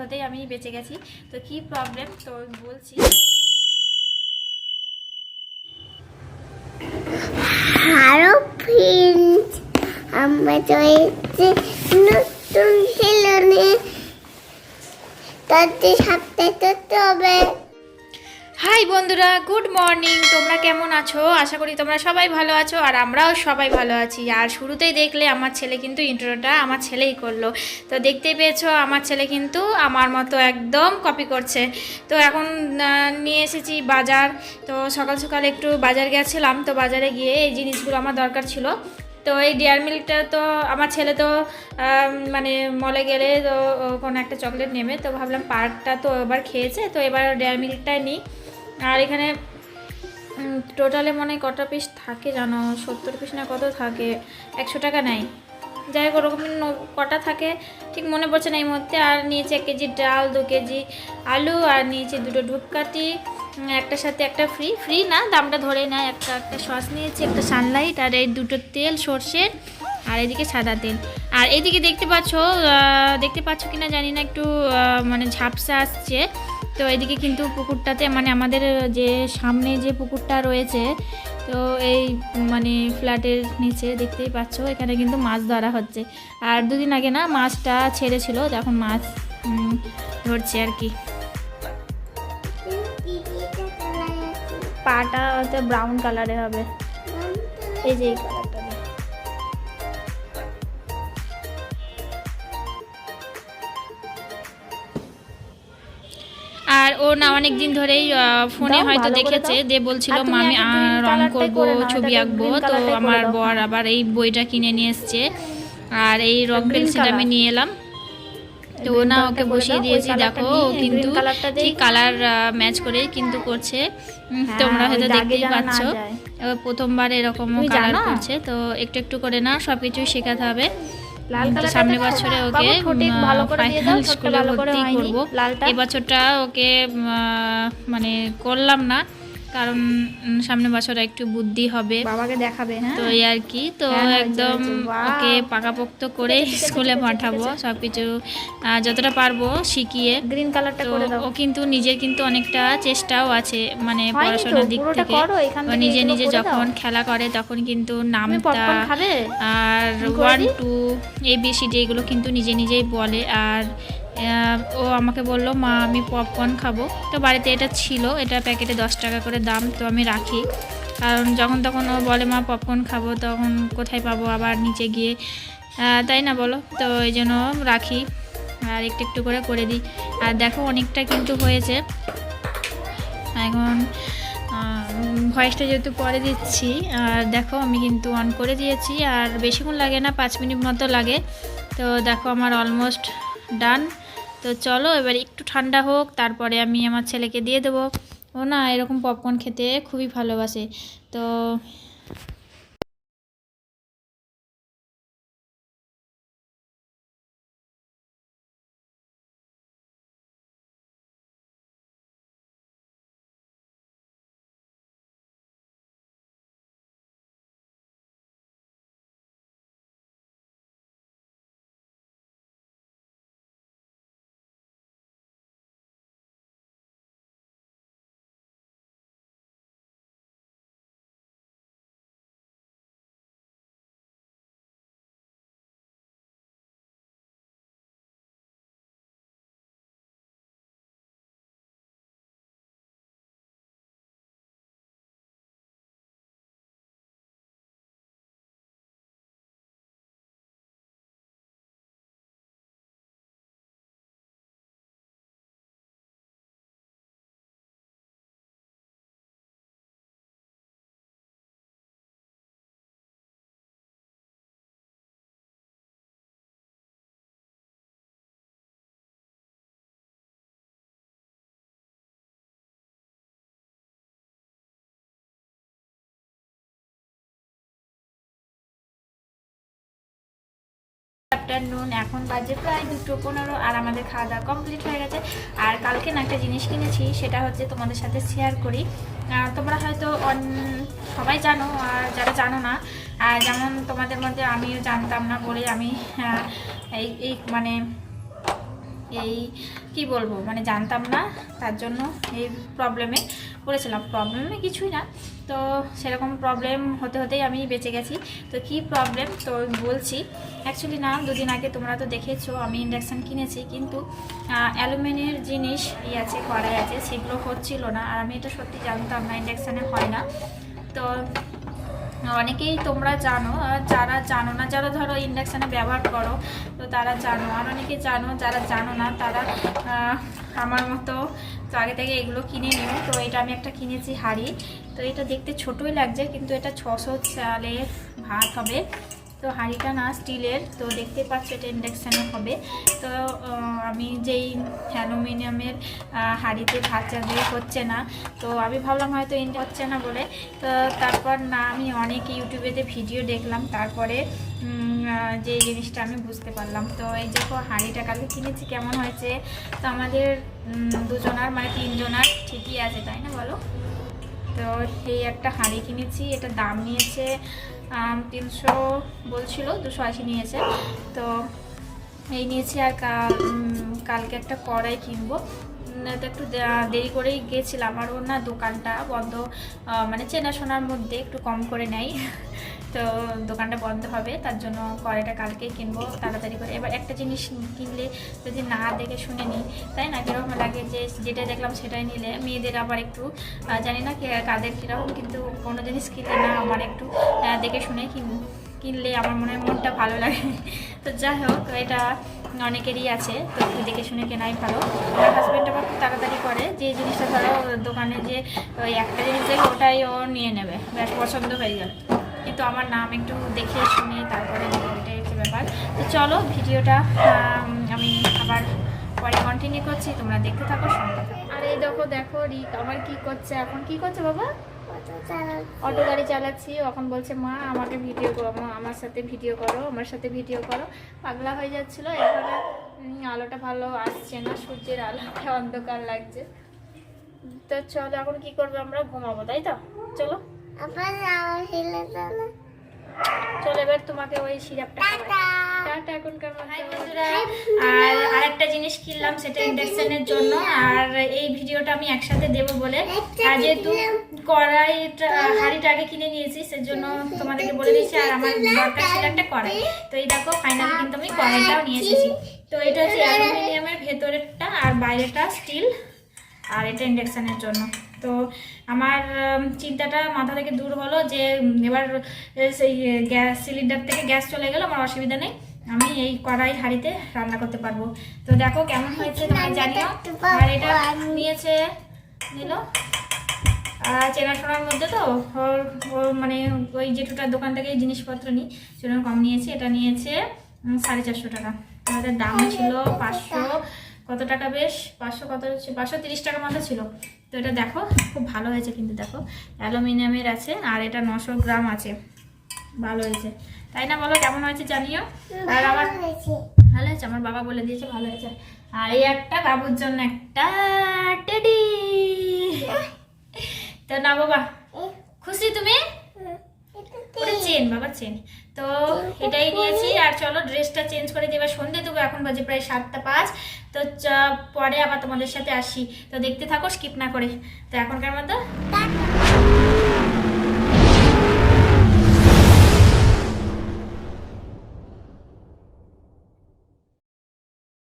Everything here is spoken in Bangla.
হতেই আমি বেঁচে গেছি। তো কি প্রবলেম তো বলছি। হ্যালো ফ্রেন্ডস, আমরা চলেছি নতুন সেলুনে। তাদের সাথে করতে হবে। হাই বন্ধুরা, গুড মর্নিং। তোমরা কেমন আছো? আশা করি তোমরা সবাই ভালো আছো, আর আমরাও সবাই ভালো আছি। আর শুরুতেই দেখলে আমার ছেলে কিন্তু ইন্ট্রোটা আমার ছেলেই করলো। তো দেখতেই পেয়েছো আমার ছেলে কিন্তু আমার মতো একদম কপি করছে। তো এখন নিয়ে এসেছি বাজার। তো সকাল সকাল একটু বাজার গেছিলাম, তো বাজারে গিয়ে এই জিনিসগুলো আমার দরকার ছিল। তো এই ডেয়ারি মিল্কটা তো আমার ছেলে তো মানে মলে গেলে তো কোনো একটা চকলেট নেবে, তো ভাবলাম পার্কটা তো এবার খেয়েছে, তো এবার ডেয়ারি মিল্কটাই নিই। আর এখানে টোটালে মনে হয় কটা পিস থাকে জানো, 70 পিস না কত থাকে, 100 টাকা নেয়। যাই হোক ওরকম কটা থাকে ঠিক মনে পড়ছে না এই মুহূর্তে। আর নিয়েছি 1 কেজি ডাল, 2 কেজি আলু, আর নিয়েছি 2টো ধূপকাঠি, একটার সাথে একটা ফ্রি না, দামটা ধরে নেয়। একটা সস নিয়েছি, একটা সানলাইট, আর এই 2টো তেল সর্ষের, আর এদিকে সাদা তেল। আর এইদিকে দেখতে পাচ্ছ কিনা জানি না, একটু মানে ঝাপসা আসছে। তো এদিকে কিন্তু পুকুরটাতে মানে আমাদের যে সামনে যে পুকুরটা রয়েছে, তো এই মানে ফ্ল্যাটের নিচে দেখতেই পাচ্ছ এখানে কিন্তু মাছ ধরা হচ্ছে। আর দুদিন আগে না মাছটা ছেড়েছিল, এখন মাছ ধরছে আর কি। পাটা হয়তো ব্রাউন কালারে হবে, এই যে এই কালারটা। আর ও না অনেক দিন ধরেই ফোনে হয়তো দেখেছে, দিয়ে বলছিল মা আমি রং করব, ছবি আঁকবো। তো আমার বর আবার এই বইটা কিনে নিয়ে এসছে, আর এই রং পেন্সিল আমি নিয়ে এলাম। তো ও না ওকে বসিয়ে দিয়েছি, দেখো ও কিন্তু ঠিক কালার ম্যাচ করেই কিন্তু করছে। তোমরা হয়তো দেখতেই পাচ্ছ প্রথমবার এরকম কালার করছে। তো একটু একটু করে না সব কিছুই শেখাতে হবে। সামনের বছরে ওকে ফাইনাল স্কুলে ভর্তি করবো। এই বছরটা ওকে মানে করলাম না, কারণ সামনের বছর একটু বুদ্ধি হবে, বাবাকে দেখাবে। তো এই আর কি, তো একদম ওকে পাকাপোক্ত করে স্কুলে পাঠাবো, সব কিছু যতটা পারবো শিখিয়ে। গ্রিন কালারটা করে দাও। ও কিন্তু নিজের কিন্তু অনেকটা চেষ্টাও আছে, মানে পড়াশোনার দিক থেকে। নিজে নিজে যখন খেলা করে তখন কিন্তু নামটা আর 1 2 ABCD এগুলো কিন্তু নিজে নিজেই বলে। আর ও আমাকে বলল মা আমি পপকর্ন খাবো। তো বাড়িতে এটা ছিল, এটা প্যাকেটে 10 টাকা করে দাম, তো আমি রাখি, কারণ যখন তখন ও বলে মা পপকর্ন খাবো, তখন কোথায় পাবো আবার নিচে গিয়ে, তাই না বলো? তো এই জন্য রাখি আর একটু একটু করে দিই। আর দেখো অনেকটা কিন্তু হয়েছে। এখন ভয়েসটা যেহেতু পরে দিচ্ছি, আর দেখো আমি কিন্তু অন করে দিয়েছি, আর বেশিক্ষণ লাগে না, 5 মিনিট মতো লাগে। তো দেখো আমার অলমোস্ট ডান। তো চলো এবার একটু ঠান্ডা হোক, তারপরে আমি আমার ছেলেকে দিয়ে দেবো। ও না এরকম পপকর্ন খেতে খুবই ভালোবাসে। তো আফটারনুন, এখন বাজে প্রায় 2:15, আর আমাদের খাওয়া দাওয়া কমপ্লিট হয়ে গেছে। আর কালকে না একটা জিনিস কিনেছি, সেটা হচ্ছে তোমাদের সাথে শেয়ার করি। তোমরা হয়তো সবাই জানো, আর যারা জানো না, যেমন তোমাদের মধ্যে আমিও জানতাম না বলে আমি এই মানে এই কি বলবো, মানে জানতাম না, তার জন্য এই প্রবলেমে পড়েছিলাম। প্রবলেমে কিছুই না, তো সেরকম প্রবলেম হতে হতেই আমি বেঁচে গেছি। তো কি প্রবলেম তো বলছি। অ্যাকচুয়ালি না, দুদিন আগে তোমরা তো দেখেছো আমি ইন্ডাকশান কিনেছি, কিন্তু অ্যালুমিনিয়ামের জিনিস আছে, কড়াই আছে, সেগুলো হচ্ছিল না। আর আমি এটা সত্যি জানতাম না ইন্ডাকশানে হয় না। তো অনেকেই তোমরা জানো, আর যারা জানো না, যারা ধরো ইন্ডাকশানে ব্যবহার করো তো তারা জানো, আর অনেকে জানো, যারা জানো না তারা আমার মতো তো আগে থেকে এগুলো কিনে নিও। তো এটা আমি একটা কিনেছি হাঁড়ি। তো এটা দেখতে ছোটোই লাগছে, কিন্তু এটা 600 চালের ভাত হবে। তো হাঁড়িটা না স্টিলের, তো দেখতে পাচ্ছ এটা ইন্ডাকশানে হবে। তো আমি যেই অ্যালুমিনিয়ামের হাঁড়িতে ভাত চাঁদে হচ্ছে না, তো আমি ভাবলাম হয়তো হচ্ছে না বলে। তো তারপর না আমি অনেক ইউটিউবেতে ভিডিও দেখলাম, তারপরে যে জিনিসটা আমি বুঝতে পারলাম। তো এই দেখো হাঁড়িটা কালকে কিনেছি, কেমন হয়েছে। তো আমাদের দুজনার মানে 3 জনার ঠিকই আছে, তাই না বলো। তো এই একটা হাঁড়ি কিনেছি, এটা দাম নিয়েছে 300 বলছিল, 280 নিয়েছে। তো এই নিয়েছি। আর কালকে একটা কড়াই কিনবো। তো একটু দেরি করেই গেছিলাম, আর ওর না দোকানটা বন্ধ, মানে চেনাশোনার মধ্যে একটু কম করে নেয়। তো দোকানটা বন্ধ হবে, তার জন্য কড়াইটা কালকেই কিনবো তাড়াতাড়ি করে। এবার একটা জিনিস কিনলে যদি না দেখে শুনে নিই, তাই না, কীরকম লাগে, যে যেটা দেখলাম সেটাই নিলে। মেয়েদের আবার একটু জানি না কাদের কীরকম, কিন্তু কোনো জিনিস কিনলে না আমার একটু দেখে শুনে কিনলে আমার মনে হয় মনটা ভালো লাগে। তো যাই হোক, এটা অনেকেরই আছে, তো একটু দেখে শুনে কেনাই ভালো। আমার হাজব্যান্ড আবার খুব তাড়াতাড়ি করে, যে জিনিসটা ধরো দোকানে যে ওই একটা জিনিস দেখে ওটাই ও নিয়ে নেবে, ব্যাস পছন্দ হয়ে গেল। কিন্তু আমার নাম একটু দেখে শুনে তারপরে নেবে, এটাই হচ্ছে ব্যাপার। তো চলো ভিডিওটা আমি আবার পরে কন্টিনিউ করছি, তোমরা দেখতে থাকো, সঙ্গে থাকো। আর এই দেখো রিক আমার কি করছে, এখন কি করছে বাবা, অটো গাড়ি চালাচ্ছি। এখন বলছে মা আমাকে ভিডিও করো, আমার সাথে ভিডিও করো, আমার সাথে ভিডিও করো। পাগলা হয়ে যাচ্ছিলো। এখানে আলোটা ভালো আসছে না, সূর্যের আলোটা অন্ধকার লাগছে। তো চলো এখন কি করবো, আমরা ঘুমাবো, তাই তো। চলো চলো এবার তোমাকে ওই সিরাপটা টাটা এখনকার বন্ধুরা। আর আরেকটা জিনিস কিনলাম, সেটা ইন্ডাকশনের জন্য। আর এই ভিডিওটা আমি একসাথে দেব বলে, আর যেহেতু কড়াইটা হাঁড়িটা আগে কিনে নিয়েছি, সেজন্য তোমাদেরকে বলে দিচ্ছি। আর আমার দরকার ছিল একটা কড়াই, তো এই দেখো ফাইনালি কিন্তু আমি কড়াইটাও নিয়ে এসেছি। তো এটা হচ্ছে অ্যালুমিনিয়ামের, ভেতরেরটা আর বাইরেটা স্টিল, আর এটা ইন্ডাকশানের জন্য। তো আমার চিন্তাটা মাথা থেকে দূর হলো, যে এবার সেই গ্যাস সিলিন্ডার থেকে গ্যাস চলে গেল, আমার অসুবিধা নেই, আমি এই কড়াই হাঁড়িতে রান্না করতে পারবো। তো দেখো কেমন হয়েছে তোমরা জানিও। আর এটা নিল চেনাশোনার মধ্যে, তো ওর মানে ওই জেঠুটার দোকান থেকে জিনিসপত্র নিই, সেরকম কম নিয়েছে। এটা নিয়েছে 450 টাকা। আমাদের দাম ছিল 500 কত টাকা, বেশ 500 কত, 530 টাকা মতো ছিল। তো এটা দেখো খুব ভালো হয়েছে, কিন্তু দেখো অ্যালুমিনিয়ামের আছে, আর এটা 900 গ্রাম আছে, ভালো হয়েছে, তাই না বলো, কেমন হয়েছে জানিও। আর আমার ভালো হয়েছে, আমার বাবা বলে দিয়েছে ভালো হয়েছে। আর এই একটা বাবুর জন্য একটা টেডি। তো না বাবা, খুশি তুমি? ওটা চেন, বাবা চেন। তো এটাই নিয়েছি। আর চলো ড্রেসটা চেঞ্জ করে দিয়ে এবার সন্ধ্যে দেবো, এখন বাজে প্রায় 7টা 5। তো পরে আবার তোমাদের সাথে আসি, তো দেখতে থাকো স্কিপ না করে। তো এখনকার মতো